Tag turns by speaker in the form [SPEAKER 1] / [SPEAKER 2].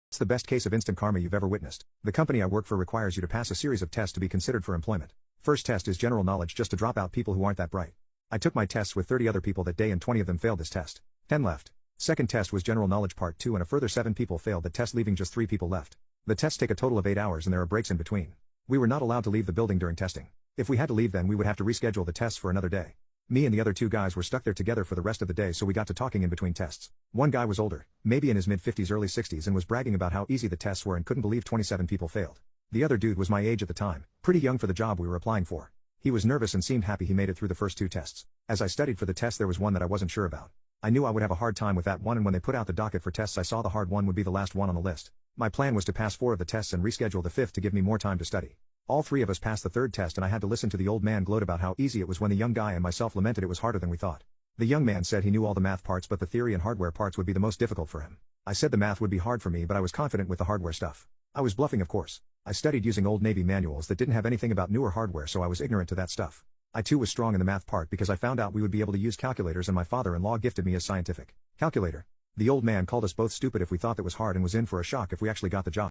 [SPEAKER 1] It's the best case of instant karma you've ever witnessed. The company I work for requires you to pass a series of tests to be considered for employment. First test is general knowledge, just to drop out people who aren't that bright. I took my tests with 30 other people that day and 20 of them failed this test. 10 left. Second test was general knowledge part 2 and a further 7 people failed the test, leaving just 3 people left. The tests take a total of 8 hours and there are breaks in between. We were not allowed to leave the building during testing. If we had to leave, then we would have to reschedule the tests for another day. Me and the other 2 guys were stuck there together for the rest of the day, so we got to talking in between tests. One guy was older, maybe in his mid-50s early 60s, and was bragging about how easy the tests were and couldn't believe 27 people failed. The other dude was my age at the time, pretty young for the job we were applying for. He was nervous and seemed happy he made it through the first 2 tests. As I studied for the test, there was one that I wasn't sure about. I knew I would have a hard time with that one, and when they put out the docket for tests I saw the hard one would be the last one on the list. My plan was to pass 4 of the tests and reschedule the 5th to give me more time to study. All 3 of us passed the 3rd test and I had to listen to the old man gloat about how easy it was when the young guy and myself lamented it was harder than we thought. The young man said he knew all the math parts but the theory and hardware parts would be the most difficult for him. I said the math would be hard for me, but I was confident with the hardware stuff. I was bluffing, of course. I studied using old Navy manuals that didn't have anything about newer hardware, so I was ignorant to that stuff. I too was strong in the math part because I found out we would be able to use calculators and my father-in-law gifted me a scientific calculator. The old man called us both stupid if we thought that was hard and was in for a shock if we actually got the job.